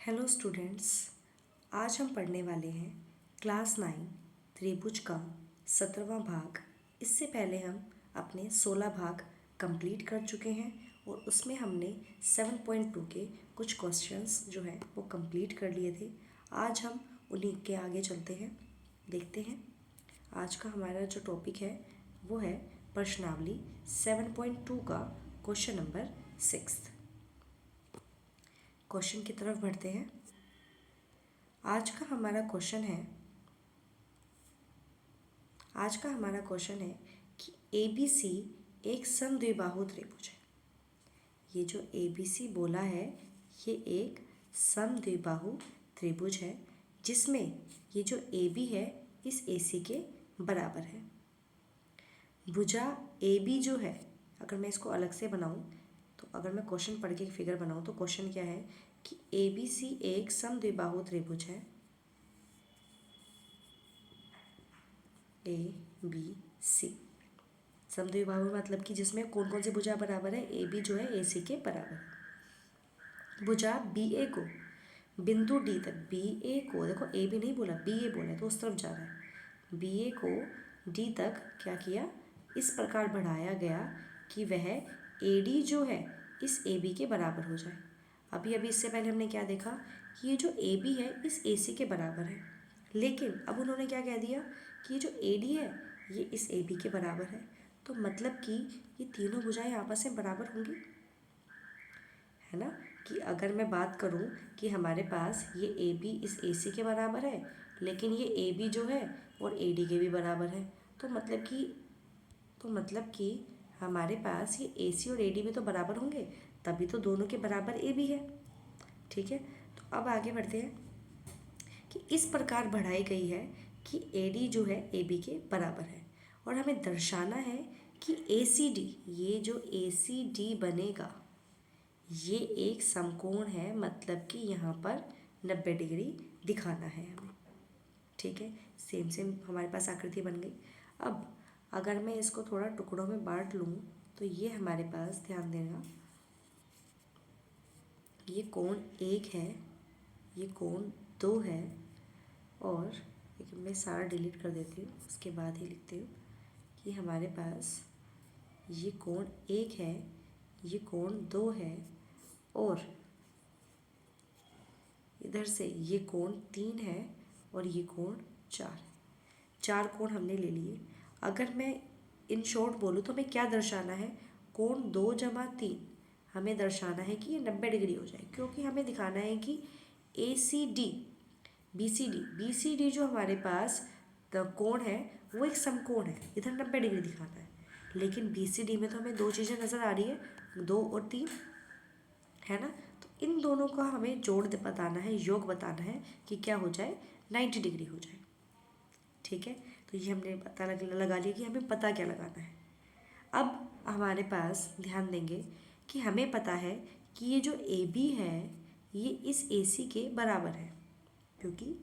Hello students, आज हम पढ़ने वाले हैं क्लास 9 त्रिभुज का 17वां भाग। इससे पहले हम अपने 16 भाग कंप्लीट कर चुके हैं और उसमें हमने 7.2 के कुछ क्वेश्चंस जो है वो कंप्लीट कर लिए थे। आज हम उन्हीं के आगे चलते हैं, देखते हैं। आज का हमारा जो टॉपिक है वो है प्रश्नावली 7.2 का क्वेश्चन नंबर 6। क्वेश्चन की तरफ बढ़ते हैं। आज का हमारा क्वेश्चन है कि ABC एक समद्विबाहु त्रिभुज है। ये जो ABC बोला है ये एक समद्विबाहु त्रिभुज है जिसमें ये जो AB है इस AC के बराबर है। भुजा AB जो है, अगर मैं इसको अलग से बनाऊं तो अगर मैं क्वेश्चन पढ़ के एक फिगर बनाऊं तो क्वेश्चन क्या है कि ABC एक समद्विबाहु त्रिभुज है। ABC समद्विबाहु मतलब कि जिसमें कौन कौन सी भुजा बराबर है, AB जो है AC के बराबर है। भुजा BA को बिंदु D तक, BA को देखो AB नहीं बोला, BA बोला है तो उस तरफ जा रहा है। BA को D तक क्या किया, इस प्रकार बढ़ाया गया कि वह AD जो है इस AB के बराबर हो जाए। अभी इससे पहले हमने क्या देखा कि ये जो AB है इस AC के बराबर है, लेकिन अब उन्होंने क्या कह दिया कि ये जो AD है ये इस AB के बराबर है। तो मतलब कि ये तीनों भुजाएं आपस में बराबर होंगी, है ना। कि अगर मैं बात करूं कि हमारे पास ये AB इस AC के बराबर है, लेकिन ये AB जो है और AD के भी बराबर है, तो मतलब कि हमारे पास ये AC और AD भी तो बराबर होंगे, तभी तो दोनों के बराबर AB है। ठीक है, तो अब आगे बढ़ते हैं कि इस प्रकार बढ़ाई गई है कि AD जो है AB के बराबर है और हमें दर्शाना है कि ACD, ये जो ACD बनेगा ये एक समकोण है, मतलब कि यहाँ पर 90 डिग्री दिखाना है हमें। ठीक है, सेम हमारे पास आकृति बन गई। अब अगर मैं इसको थोड़ा टुकड़ों में बांट लूँ तो ये हमारे पास, ध्यान देना, ये कोण 1 है, ये कोण 2 है, और मैं सारा डिलीट कर देती हूँ, उसके बाद ही लिखती हूँ कि हमारे पास ये कोण 1 है, ये कोण 2 है, और इधर से ये कोण 3 है और ये कोण 4 है। 4 कोण हमने ले लिए। अगर मैं इन शॉर्ट बोलूँ तो हमें क्या दर्शाना है, कोण 2 जमा 3 हमें दर्शाना है कि ये 90 डिग्री हो जाए, क्योंकि हमें दिखाना है कि ACD BCD जो हमारे पास कोण है वो एक समकोण है, इधर 90 डिग्री दिखाना है, लेकिन BCD में तो हमें दो चीज़ें नज़र आ रही है, 2 और 3, है ना। तो इन दोनों का हमें जोड़ बताना है, योग बताना है कि क्या हो जाए, 90 डिग्री हो जाए। ठीक है, तो ये हमने पता लगा लिया कि हमें पता क्या लगाना है। अब हमारे पास ध्यान देंगे कि हमें पता है कि ये जो AB है ये इस AC के बराबर है, क्योंकि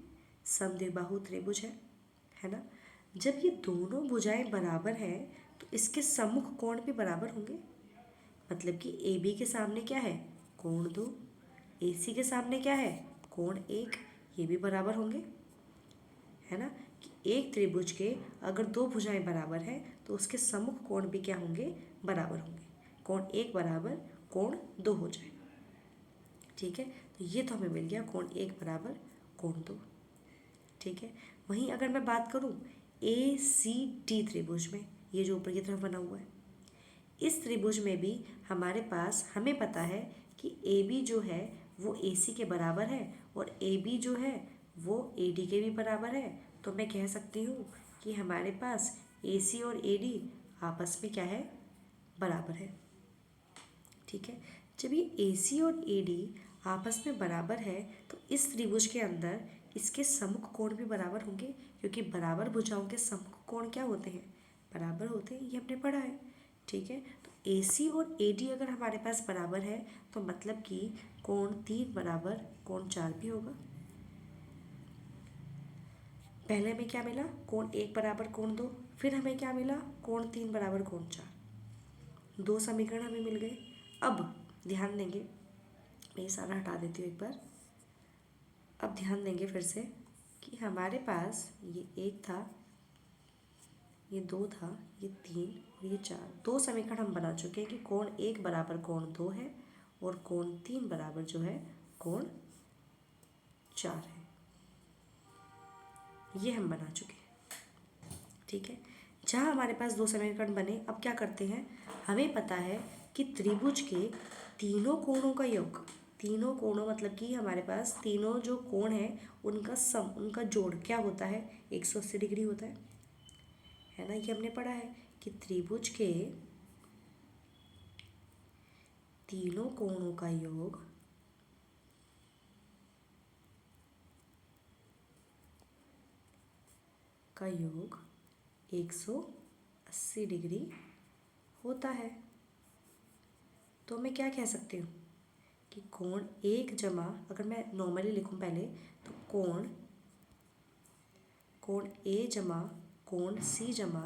समद्विबाहु त्रिभुज है ना। जब ये दोनों भुजाएं बराबर हैं तो इसके सम्मुख कोण भी बराबर होंगे, मतलब कि AB के सामने क्या है, कोण 2, AC के सामने क्या है, कोण 1, ये भी बराबर होंगे, है ना। कि एक त्रिभुज के अगर दो भुजाएं बराबर हैं तो उसके सम्मुख कोण भी क्या होंगे, बराबर होंगे। कोण 1 बराबर कोण 2 हो जाए। ठीक है, तो ये तो हमें मिल गया कोण 1 बराबर कोण 2। ठीक है, वहीं अगर मैं बात करूं ACD त्रिभुज में, ये जो ऊपर की तरफ बना हुआ है, इस त्रिभुज में भी हमारे पास हमें पता है कि AB जो है वो AC के बराबर है और AB जो है वो AD के भी बराबर है। तो मैं कह सकती हूँ कि हमारे पास AC और AD आपस में क्या है, बराबर है। ठीक है, जब ये AC और AD आपस में बराबर है तो इस त्रिभुज के अंदर इसके सम्मुख कोण भी बराबर होंगे, क्योंकि बराबर भुजाओं के सम्मुख कोण क्या होते हैं, बराबर होते हैं, ये हमने पढ़ा है। ठीक है, तो AC और AD अगर हमारे पास बराबर है तो मतलब कि कोण 3 बराबर कोण 4 भी होगा। पहले हमें क्या मिला, कोण 1 बराबर कोण 2, फिर हमें क्या मिला, कोण 3 बराबर कोण 4। दो समीकरण हमें मिल गए। अब ध्यान देंगे, मैं ये सारा हटा देती हूँ एक बार। अब ध्यान देंगे फिर से कि हमारे पास ये 1 था, ये 2 था, ये 3 और ये 4। 2 समीकरण हम बना चुके हैं कि कोण 1 बराबर कोण 2 है और कोण 3 बराबर जो है कोण 4 है। ये हम बना चुके हैं, ठीक है। जहाँ हमारे पास 2 समीकरण बने, अब क्या करते हैं, हमें पता है कि त्रिभुज के तीनों कोणों का योग, तीनों कोणों मतलब कि हमारे पास तीनों जो कोण हैं उनका सम, उनका जोड़ क्या होता है, 180 डिग्री होता है ना। ये हमने पढ़ा है कि त्रिभुज के तीनों कोणों का योग का योग 180 डिग्री होता है। तो मैं क्या कह सकती हूँ कि कोण 1 जमा, अगर मैं नॉर्मली लिखूँ पहले, तो कोण ए जमा कोण सी जमा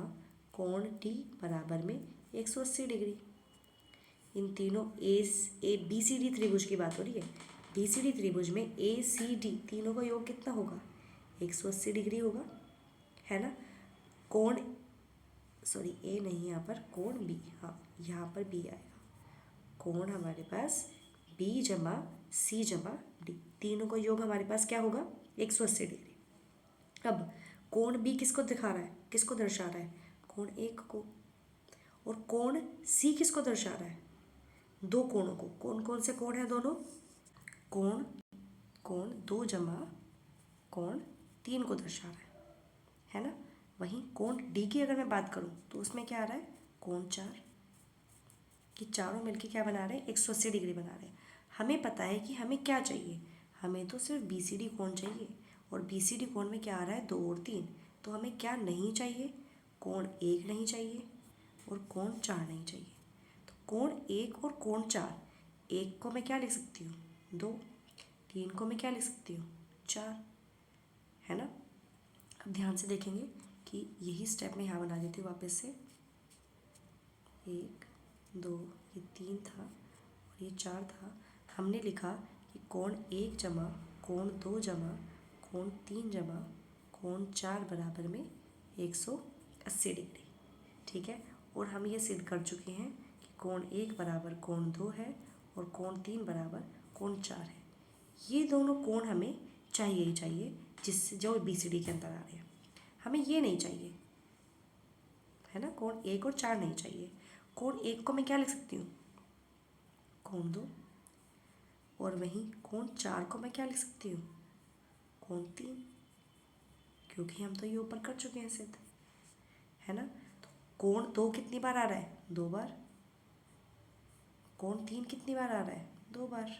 कोण डी बराबर में 180 डिग्री। इन तीनों ए बी सी डी त्रिभुज की बात हो रही है। बी सी डी त्रिभुज में ए सी डी तीनों का योग कितना होगा, 180 डिग्री होगा, है ना। कोण, सॉरी ए नहीं, यहाँ पर कोण बी, हाँ यहाँ पर बी आएगा। कोण हमारे पास बी जमा सी जमा डी, तीनों का योग हमारे पास क्या होगा, 180 डिग्री। अब कोण बी किसको दिखा रहा है, किसको दर्शा रहा है, कोण 1 को। और कोण सी किसको दर्शा रहा है, 2 कोणों को। कौन कौन से कोण हैं दोनों, कोण 2 जमा कोण 3 को दर्शा रहा है ना। वहीं कोण डी की अगर मैं बात करूं तो उसमें क्या आ रहा है, कोण 4, कि चारों मिलके क्या बना रहे हैं, 180 डिग्री बना रहे हैं। हमें पता है कि हमें क्या चाहिए, हमें तो सिर्फ बी सी डी कोण चाहिए, और बी सी डी कोण में क्या आ रहा है, 2 और 3। तो हमें क्या नहीं चाहिए, कोण 1 नहीं चाहिए और कोण 4 नहीं चाहिए। तो कोण 1 और कोण 4, 1 को मैं क्या लिख सकती हूँ, 2, 3 को मैं क्या लिख सकती हूँ, 4, है ना। अब ध्यान से देखेंगे कि यही स्टेप मैं यहाँ बना देती हूँ वापस से। 1 2, ये 3 था और ये 4 था। हमने लिखा कि कोण 1 जमा कोण 2 जमा कोण 3 जमा कोण 4 बराबर में 180 डिग्री, ठीक है। और हम ये सिद्ध कर चुके हैं कि कोण 1 बराबर कोण 2 है और कोण 3 बराबर कोण 4 है। ये दोनों कोण हमें चाहिए ही चाहिए, जिससे जो बी सी डी के अंदर आ रहे हैं। हमें ये नहीं चाहिए, है ना, कोण 1 और 4 नहीं चाहिए। कोण 1 को मैं क्या लिख सकती हूँ, कोण 2, और वहीं कोण 4 को मैं क्या लिख सकती हूँ, कोण 3, क्योंकि हम तो ये ऊपर कर चुके हैं सिद्ध, है ना। तो कोण 2 कितनी बार आ रहा है, 2 बार। कोण 3 कितनी बार आ रहा है, 2 बार।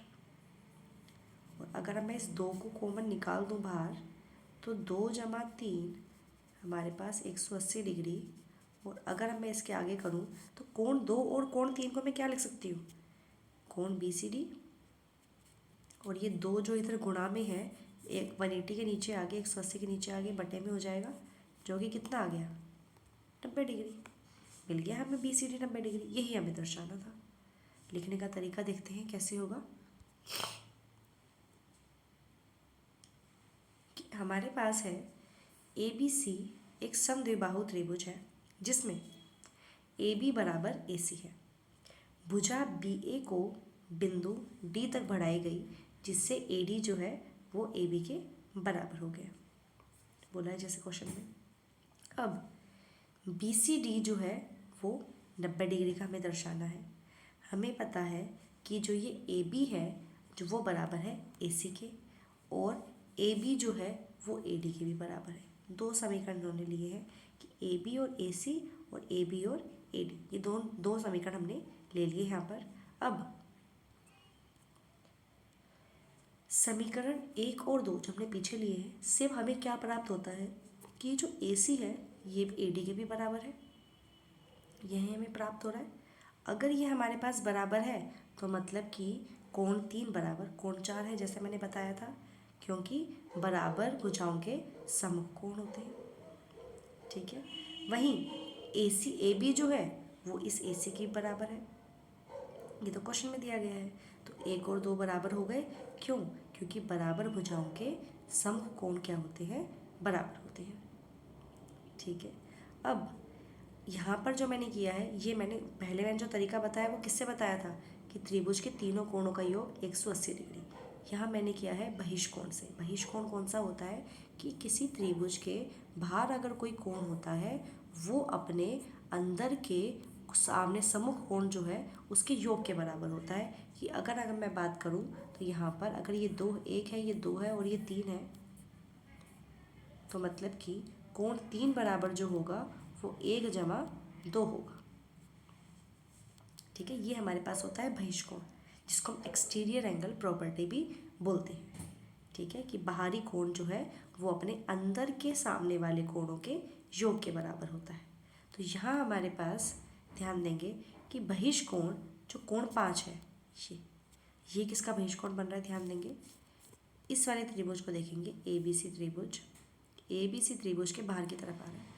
और अगर मैं इस 2 को कॉमन निकाल दूँ बाहर, तो 2 जमा 3 हमारे पास 180 डिग्री। और अगर मैं इसके आगे करूँ तो कोण 2 और कोण 3 को मैं क्या लिख सकती हूँ, कोण बी सी डी। और ये 2 जो इधर गुणा में है, 180 के नीचे आगे, 180 के नीचे आगे बटे में हो जाएगा, जो कि कितना आ गया, 90 डिग्री। मिल गया हमें बी सी डी 90 डिग्री। यही हमें दर्शाना था। लिखने का तरीका देखते हैं कैसे होगा। कि हमारे पास है ए बी सी एक समद्विबाहु त्रिभुज है, जिसमें ए बी बराबर ए सी है। भुजा बी ए को बिंदु डी तक बढ़ाई गई, जिससे ए डी जो है वो ए बी के बराबर हो गया, बोला है जैसे क्वेश्चन में। अब बी सी डी जो है वो 90 डिग्री का हमें दर्शाना है। हमें पता है कि जो ये ए बी है जो वो बराबर है ए सी के, और ए बी जो है वो ए डी के भी बराबर है। 2 समीकरण उन्होंने लिए हैं कि ए बी और ए सी और ए बी और ए डी, ये दो समीकरण हमने ले लिए यहाँ पर। अब समीकरण 1 और 2 जो हमने पीछे लिए हैं, सिर्फ हमें क्या प्राप्त होता है कि जो ए सी है ये ए डी के भी बराबर है, यही हमें प्राप्त हो रहा है। अगर ये हमारे पास बराबर है तो मतलब कि कोण 3 बराबर कोण 4 है, जैसे मैंने बताया था, क्योंकि बराबर भुजाओं के समकोण होते हैं, ठीक है। वहीं ए सी ए बी जो है वो इस ए सी के बराबर है, ये तो क्वेश्चन में दिया गया है। तो 1 और 2 बराबर हो गए, क्यों, क्योंकि बराबर भुजाओं के समकोण क्या होते हैं, बराबर होते हैं। ठीक है, अब यहाँ पर जो मैंने किया है, ये मैंने जो तरीका बताया वो किससे बताया था कि त्रिभुज के तीनों कोणों का योग 180 डिग्री। यहाँ मैंने किया है बहिष्कोण से। बहिष्कोण कौन सा होता है कि किसी त्रिभुज के बाहर अगर कोई कोण होता है वो अपने अंदर के सामने सम्मुख कोण जो है उसके योग के बराबर होता है। कि अगर मैं बात करूँ तो यहाँ पर अगर ये दो, एक है, ये दो है और ये तीन है, तो मतलब कि कोण 3 बराबर जो होगा वो 1 जमा 2 होगा। ठीक है, ये हमारे पास होता है बहिष्कोण, जिसको हम एक्सटीरियर एंगल प्रॉपर्टी भी बोलते हैं। ठीक है, कि बाहरी कोण जो है वो अपने अंदर के सामने वाले कोणों के योग के बराबर होता है। तो यहाँ हमारे पास ध्यान देंगे कि बहिष्कोण जो कोण 5 है, ये किसका बहिष्कोण बन रहा है, ध्यान देंगे। इस वाले त्रिभुज को देखेंगे, ABC त्रिभुज, ABC त्रिभुज के बाहर की तरफ आ रहा है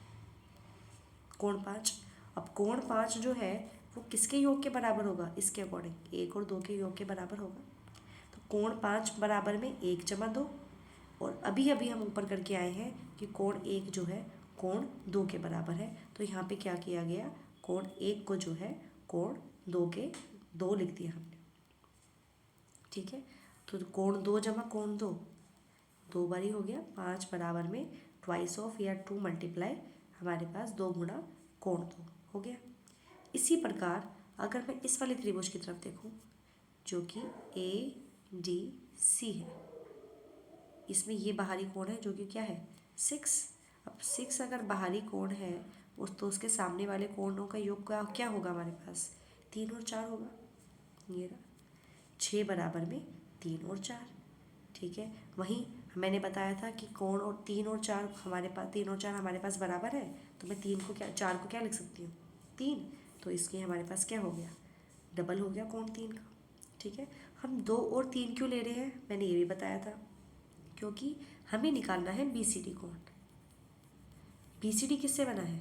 कोण 5। अब कोण 5 जो है वो किसके योग के बराबर होगा, इसके अकॉर्डिंग 1 और 2 के योग के बराबर होगा। तो कोण 5 बराबर में 1 जमा 2, और अभी अभी हम ऊपर करके आए हैं कि कोण 1 जो है कोण 2 के बराबर है। तो यहाँ पे क्या किया गया, कोण 1 को जो है कोण 2 के 2 लिख दिया हमने। ठीक है, तो कोण 2 जमा कोण 2, 2 बारी हो गया, 5 बराबर में ट्वाइस ऑफ या 2 मल्टीप्लाई हमारे पास 2 गुणा कोण 2 हो गया। इसी प्रकार अगर मैं इस वाले त्रिभुज की तरफ देखूं जो कि ADC है, इसमें ये बाहरी कोण है जो कि क्या है 6। अब 6 अगर बाहरी कोण है तो उसके सामने वाले कोणों का योग क्या होगा हमारे पास, 3 और 4 होगा। ये 6 बराबर में 3 और 4। ठीक है, वहीं मैंने बताया था कि कोण और 3 और 4 हमारे पास, 3 और 4 हमारे पास बराबर है, तो मैं 4 को क्या लिख सकती हूँ 3। तो इसके हमारे पास क्या हो गया, डबल हो गया कोण 3 का। ठीक है, हम 2 और 3 क्यों ले रहे हैं, मैंने ये भी बताया था, क्योंकि हमें निकालना है BCD कोण। BCD किससे बना है,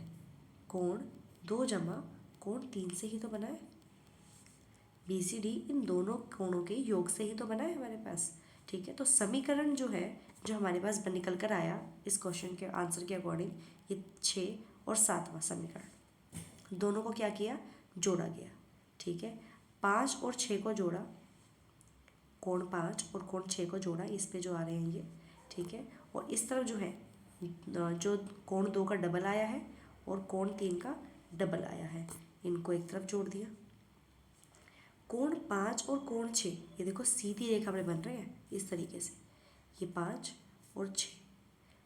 कोण 2 जमा कोण 3 से ही तो बना है। BCD इन दोनों कोणों के योग से ही तो बना है हमारे पास। ठीक है, तो समीकरण जो है जो हमारे पास निकल कर आया इस क्वेश्चन के आंसर के अकॉर्डिंग, ये 6 और 7वां समीकरण, दोनों को क्या किया, जोड़ा गया। ठीक है, 5 और 6 को जोड़ा, कोण 5 और कोण 6 को जोड़ा, इस पे जो आ रहे हैं ये। ठीक है, और इस तरफ जो है जो कोण 2 का डबल आया है और कोण 3 का डबल आया है, इनको एक तरफ जोड़ दिया। कोण 5 और कोण 6 ये देखो सीधी रेखा में बन रहे हैं इस तरीके से, ये 5 और 6।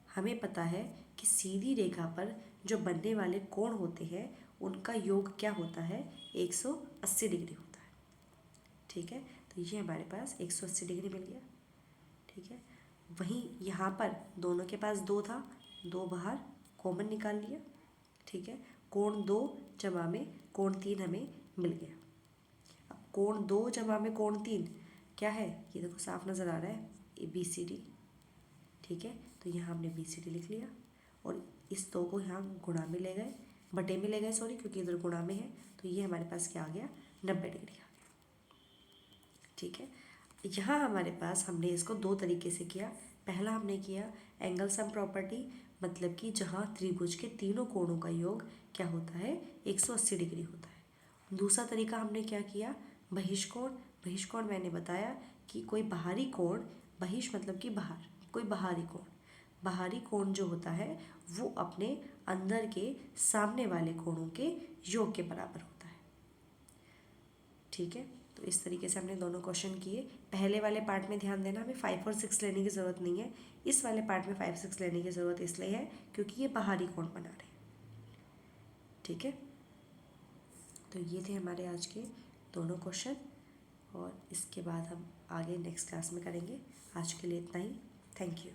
हमें पता है कि सीधी रेखा पर जो बनने वाले कोण होते हैं उनका योग क्या होता है, 180 डिग्री होता है। ठीक है, तो ये हमारे पास 180 डिग्री मिल गया। ठीक है, वहीं यहाँ पर दोनों के पास 2 था, 2 बाहर कॉमन निकाल लिया। ठीक है, कोण 2 जमा में कोण 3 हमें मिल गया। अब कोण 2 जमा में कोण 3 क्या है, ये देखो साफ नज़र आ रहा है, BCD। ठीक है, तो यहाँ हमने BCD लिख लिया और इस 2 को यहाँ गुणा में ले गए, बटे में ले गए सॉरी, क्योंकि इधर गुणा में है, तो ये हमारे पास क्या आ गया, 90 डिग्री आ गया। ठीक है, यहाँ हमारे पास हमने इसको 2 तरीके से किया। पहला हमने किया एंगल सम प्रॉपर्टी, मतलब कि जहाँ त्रिभुज के तीनों कोणों का योग क्या होता है, 180 डिग्री होता है। दूसरा तरीका हमने क्या किया, बहिष्कोण। बहिष्कोण मैंने बताया कि कोई बाहरी कोण, बहिष मतलब कि बाहर, कोई बाहरी कोण, बाहरी कोण जो होता है वो अपने अंदर के सामने वाले कोणों के योग के बराबर होता है। ठीक है, तो इस तरीके से हमने दोनों क्वेश्चन किए। पहले वाले पार्ट में ध्यान देना, हमें 5 और 6 लेने की ज़रूरत नहीं है। इस वाले पार्ट में 5, 6 लेने की ज़रूरत इसलिए है क्योंकि ये बाहरी कोण बना रहे हैं। ठीक है, तो ये थे हमारे आज के दोनों क्वेश्चन, और इसके बाद हम आगे नेक्स्ट क्लास में करेंगे। आज के लिए इतना ही, थैंक यू।